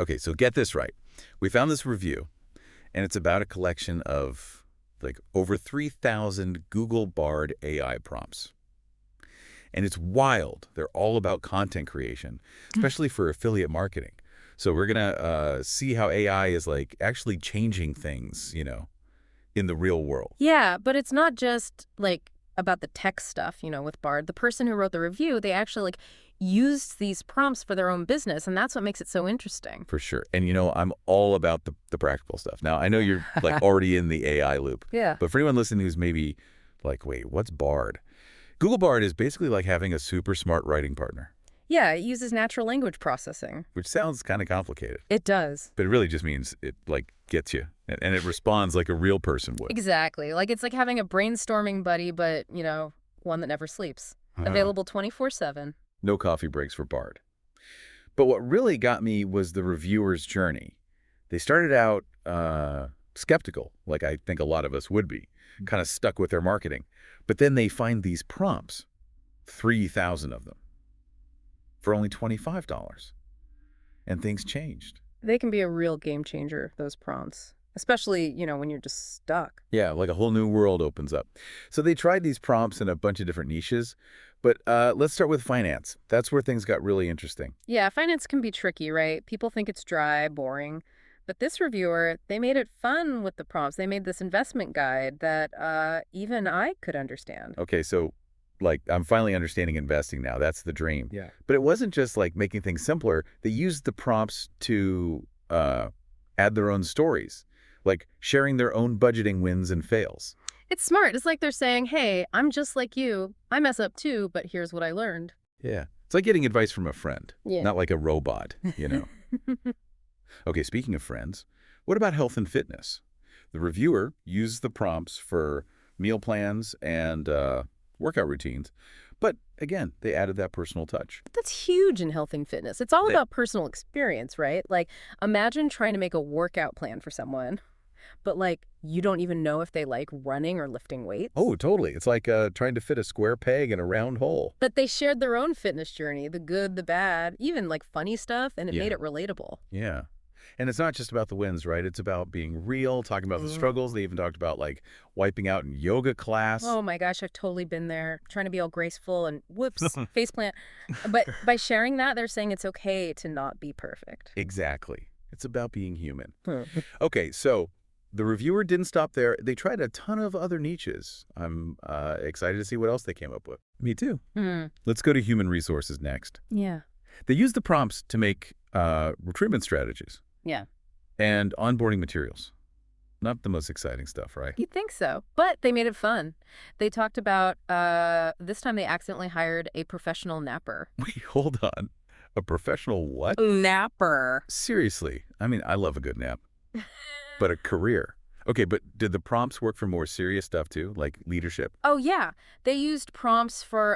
Okay, so get this right. We found this review, and it's about a collection of like over 3,000 Google Bard AI prompts. And it's wild. They're all about content creation, especially for affiliate marketing. So we're going to see how AI is like actually changing things, in the real world. Yeah, but it's not just like about the tech stuff, with Bard. The person who wrote the review, they actually used these prompts for their own business, and that's what makes it so interesting. For sure. And I'm all about the practical stuff. Now, I know you're like already in the AI loop. Yeah. But for anyone listening who's maybe like, wait, what's Bard? Google Bard is basically like having a super smart writing partner, Yeah, it uses natural language processing. which sounds kind of complicated. It does. But it really just means it like gets you and it responds like a real person would. Exactly. Like it's like having a brainstorming buddy, but, one that never sleeps. Available 24/7. No coffee breaks for Bard. But what really got me was the reviewer's journey. They started out skeptical, like I think a lot of us would be, kind of stuck with their marketing. But then they find these prompts, 3,000 of them, for only $25. And things changed. They can be a real game changer, those prompts. Especially, when you're just stuck. Yeah, like a whole new world opens up. So they tried these prompts in a bunch of different niches. But let's start with finance. That's where things got really interesting. Yeah, finance can be tricky, right? People think it's dry, boring. But this reviewer, they made it fun with the prompts. They made this investment guide that even I could understand. Okay, so like I'm finally understanding investing now. That's the dream. Yeah. But it wasn't just like making things simpler. They used the prompts to add their own stories, like sharing their own budgeting wins and fails. It's smart. It's like they're saying, hey, I'm just like you. I mess up too, but here's what I learned. Yeah. It's like getting advice from a friend, Yeah. not like a robot, Okay, speaking of friends, what about health and fitness? The reviewer used the prompts for meal plans and workout routines. But again, they added that personal touch. That's huge in health and fitness. It's all about personal experience, right? Like, imagine trying to make a workout plan for someone, but you don't even know if they like running or lifting weights. Oh, totally. It's like trying to fit a square peg in a round hole. But they shared their own fitness journey, the good, the bad, even funny stuff, and it made it relatable. Yeah. And it's not just about the wins, right? It's about being real, talking about the struggles. They even talked about wiping out in yoga class. Oh my gosh, I've totally been there, trying to be all graceful and whoops, faceplant. But by sharing that, they're saying it's okay to not be perfect. Exactly. It's about being human. Okay, so the reviewer didn't stop there. They tried a ton of other niches. I'm excited to see what else they came up with. Me too. Let's go to human resources next. Yeah. They used the prompts to make recruitment strategies. Yeah. And onboarding materials. Not the most exciting stuff, right? You'd think so, but they made it fun. They talked about this time they accidentally hired a professional napper. Wait, hold on. A professional what? Napper. Seriously. I mean, I love a good nap. But a career. Okay, but did the prompts work for more serious stuff too, like leadership? Oh, yeah. They used prompts for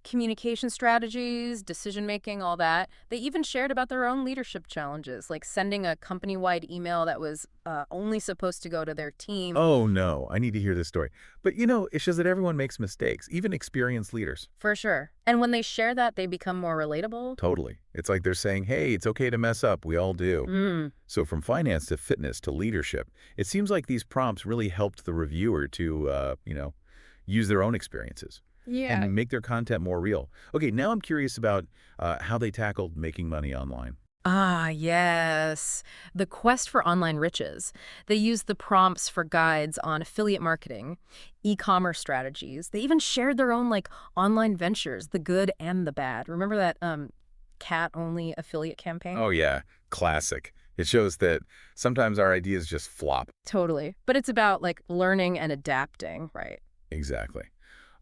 communication strategies, decision-making, all that. They even shared about their own leadership challenges, like sending a company-wide email that was only supposed to go to their team. Oh, no. I need to hear this story. But, it shows that everyone makes mistakes, even experienced leaders. For sure. And when they share that, they become more relatable. Totally. It's like they're saying, hey, it's okay to mess up. We all do. So from finance to fitness to leadership, it seems like these prompts really helped the reviewer to, use their own experiences. Yeah. And make their content more real. Okay, now I'm curious about how they tackled making money online. Ah, yes. The quest for online riches. They used the prompts for guides on affiliate marketing, e-commerce strategies. They even shared their own online ventures, the good and the bad. Remember that cat-only affiliate campaign? Oh, yeah. Classic. It shows that sometimes our ideas just flop. Totally. But it's about learning and adapting, right? Exactly.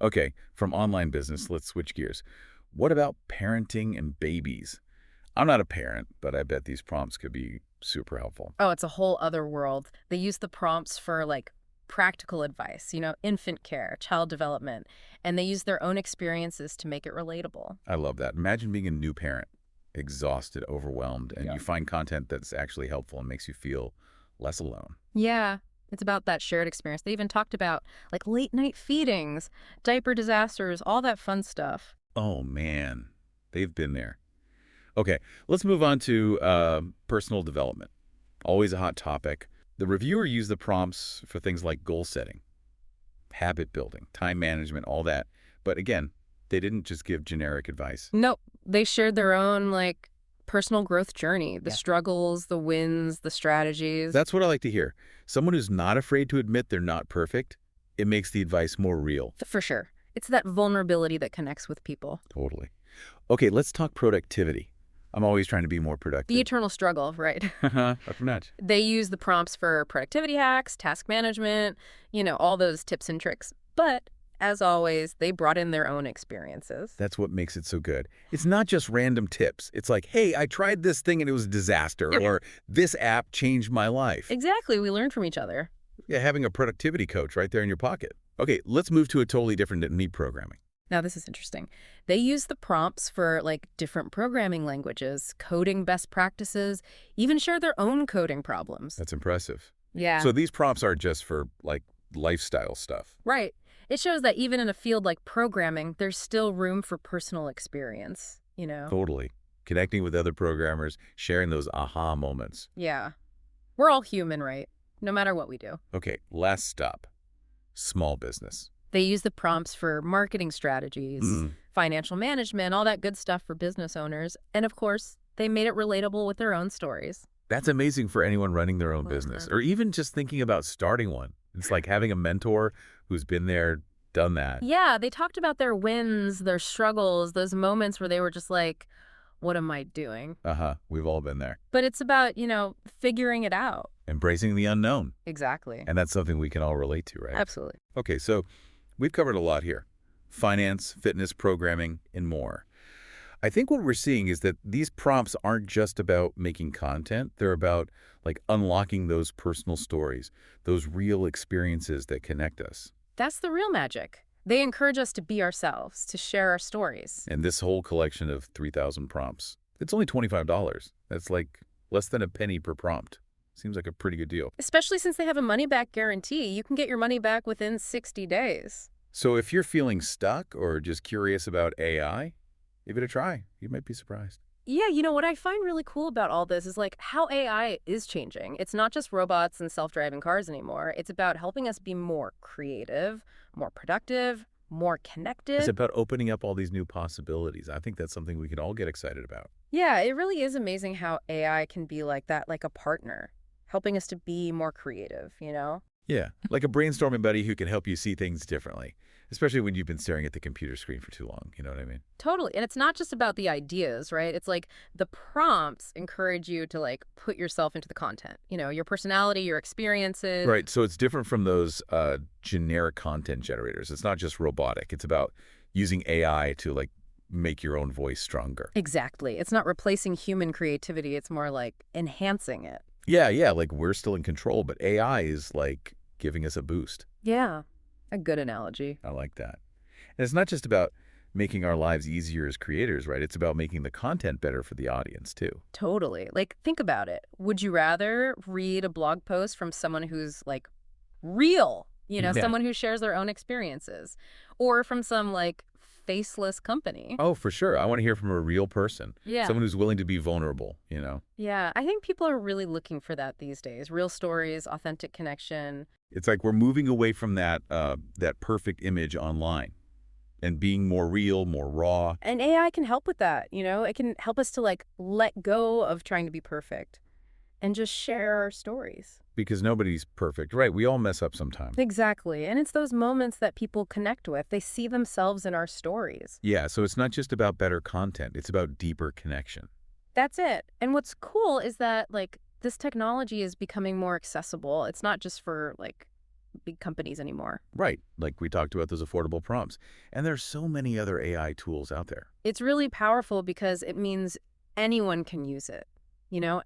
Okay, from online business, let's switch gears. What about parenting and babies? I'm not a parent, but I bet these prompts could be super helpful. Oh, it's a whole other world. They use the prompts for practical advice, infant care, child development, and they use their own experiences to make it relatable. I love that. Imagine being a new parent, exhausted, overwhelmed, and you find content that's actually helpful and makes you feel less alone. Yeah, it's about that shared experience. They even talked about late night feedings, diaper disasters, all that fun stuff. Oh, man. They've been there. Okay, let's move on to personal development. Always a hot topic. The reviewer used the prompts for things like goal setting, habit building, time management, all that. But again, they didn't just give generic advice. Nope. They shared their own, like, personal growth journey, the Yeah. struggles, the wins, the strategies. That's what I like to hear. Someone who's not afraid to admit they're not perfect, it makes the advice more real. For sure. It's that vulnerability that connects with people. Totally. Okay, let's talk productivity. I'm always trying to be more productive. The eternal struggle, right? Up notch. They use the prompts for productivity hacks, task management, all those tips and tricks. But, as always, they brought in their own experiences. That's what makes it so good. It's not just random tips. It's like, hey, I tried this thing and it was a disaster, or this app changed my life. Exactly. We learn from each other. Yeah, having a productivity coach right there in your pocket. Okay, let's move to a totally different technique programming. Now, this is interesting. They use the prompts for, like, different programming languages, coding best practices, even share their own coding problems. That's impressive. Yeah. So these prompts aren't just for, like, lifestyle stuff. Right. It shows that even in a field like programming, there's still room for personal experience. Totally. Connecting with other programmers, sharing those aha moments. Yeah. We're all human, right? No matter what we do. Okay, last stop. Small business. They use the prompts for marketing strategies, financial management, all that good stuff for business owners. And of course, they made it relatable with their own stories. That's amazing for anyone running their own business, or even just thinking about starting one. It's like having a mentor who's been there, done that. Yeah, they talked about their wins, their struggles, those moments where they were just like, what am I doing? We've all been there. But it's about, figuring it out. Embracing the unknown. Exactly. And that's something we can all relate to, right? Absolutely. Okay, so we've covered a lot here. Finance, fitness, programming, and more. I think what we're seeing is that these prompts aren't just about making content. They're about, like, unlocking those personal stories, those real experiences that connect us. That's the real magic. They encourage us to be ourselves, to share our stories. And this whole collection of 3,000 prompts, it's only $25. That's like less than a penny per prompt. Seems like a pretty good deal. Especially since they have a money-back guarantee. You can get your money back within 60 days. So if you're feeling stuck or just curious about AI, give it a try. You might be surprised. Yeah, what I find really cool about all this is, like, how AI is changing. It's not just robots and self-driving cars anymore. It's about helping us be more creative, more productive, more connected. It's about opening up all these new possibilities. I think that's something we can all get excited about. Yeah, it really is amazing how AI can be like that, like a partner, helping us to be more creative. Yeah, like a brainstorming buddy who can help you see things differently, especially when you've been staring at the computer screen for too long. You know what I mean? Totally. And it's not just about the ideas, right? It's like the prompts encourage you to, like, put yourself into the content, your personality, your experiences. Right. So it's different from those generic content generators. It's not just robotic. It's about using AI to, like, make your own voice stronger. Exactly. It's not replacing human creativity. It's more like enhancing it. Yeah. Like, we're still in control, but AI is, like, giving us a boost. Yeah. A good analogy. I like that. And it's not just about making our lives easier as creators, right? It's about making the content better for the audience, too. Totally. Like, think about it. Would you rather read a blog post from someone who's, like, real, Yeah. someone who shares their own experiences, or from some, like, faceless company? Oh, for sure. I want to hear from a real person. Yeah. Someone who's willing to be vulnerable. Yeah, I think people are really looking for that these days. Real stories, authentic connection. It's like we're moving away from that perfect image online and being more real, more raw. And AI can help with that, It can help us to, like, let go of trying to be perfect and just share our stories. Because nobody's perfect, right? We all mess up sometimes. Exactly. And it's those moments that people connect with. They see themselves in our stories. Yeah, so it's not just about better content. It's about deeper connection. That's it. And what's cool is that, like, this technology is becoming more accessible. It's not just for, like, big companies anymore. Right, like we talked about those affordable prompts. And there's so many other AI tools out there. It's really powerful because it means anyone can use it.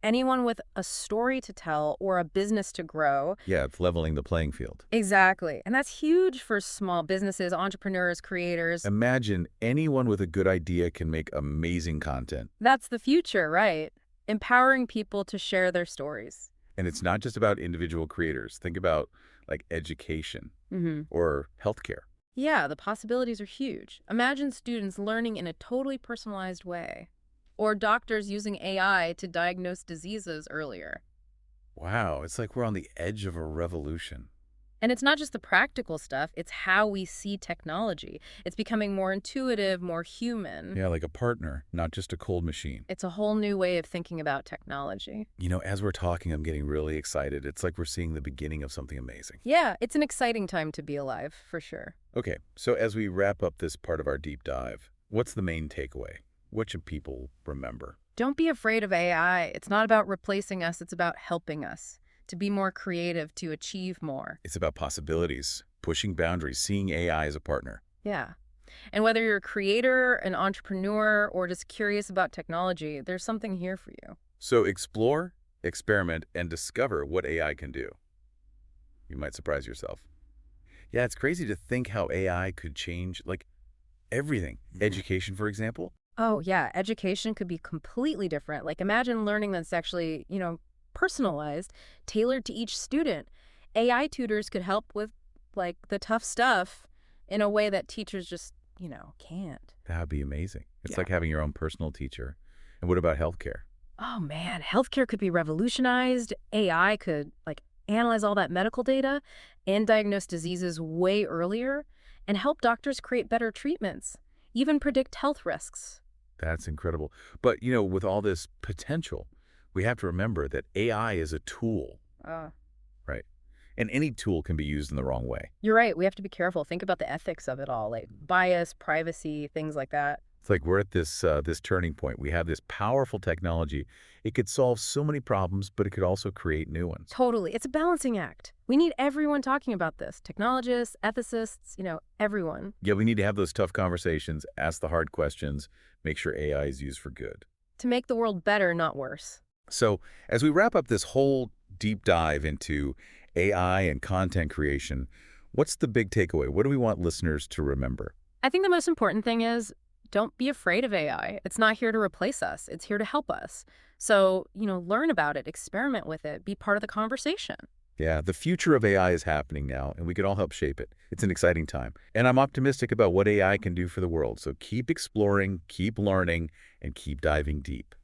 Anyone with a story to tell or a business to grow. Yeah, it's leveling the playing field. Exactly. And that's huge for small businesses, entrepreneurs, creators. Imagine anyone with a good idea can make amazing content. That's the future, right? Empowering people to share their stories. And it's not just about individual creators. Think about, like, education or healthcare. Yeah, the possibilities are huge. Imagine students learning in a totally personalized way. Or doctors using AI to diagnose diseases earlier. Wow, it's like we're on the edge of a revolution. And it's not just the practical stuff, it's how we see technology. It's becoming more intuitive, more human. Yeah, like a partner, not just a cold machine. It's a whole new way of thinking about technology. As we're talking, I'm getting really excited. It's like we're seeing the beginning of something amazing. Yeah, it's an exciting time to be alive, for sure. Okay, so as we wrap up this part of our deep dive, what's the main takeaway? What should people remember? Don't be afraid of AI. It's not about replacing us, it's about helping us to be more creative, to achieve more. It's about possibilities, pushing boundaries, seeing AI as a partner. Yeah. And whether you're a creator, an entrepreneur, or just curious about technology, there's something here for you. So explore, experiment, and discover what AI can do. You might surprise yourself. Yeah, it's crazy to think how AI could change, like, everything. Education, for example. Oh, yeah. Education could be completely different. Like, imagine learning that's actually, personalized, tailored to each student. AI tutors could help with, like, the tough stuff in a way that teachers just, can't. That would be amazing. It's Yeah. like having your own personal teacher. And what about healthcare? Oh, man. Healthcare could be revolutionized. AI could, like, analyze all that medical data and diagnose diseases way earlier and help doctors create better treatments, even predict health risks. That's incredible. But, with all this potential, we have to remember that AI is a tool, Uh, right? And any tool can be used in the wrong way. You're right. We have to be careful. Think about the ethics of it all, like bias, privacy, things like that. It's like we're at this turning point. We have this powerful technology. It could solve so many problems, but it could also create new ones. Totally. It's a balancing act. We need everyone talking about this. Technologists, ethicists, everyone. Yeah, we need to have those tough conversations, ask the hard questions, make sure AI is used for good. To make the world better, not worse. So as we wrap up this whole deep dive into AI and content creation, what's the big takeaway? What do we want listeners to remember? I think the most important thing is don't be afraid of AI. It's not here to replace us. It's here to help us. So, learn about it, experiment with it, be part of the conversation. Yeah, the future of AI is happening now, and we can all help shape it. It's an exciting time. And I'm optimistic about what AI can do for the world. So keep exploring, keep learning, and keep diving deep.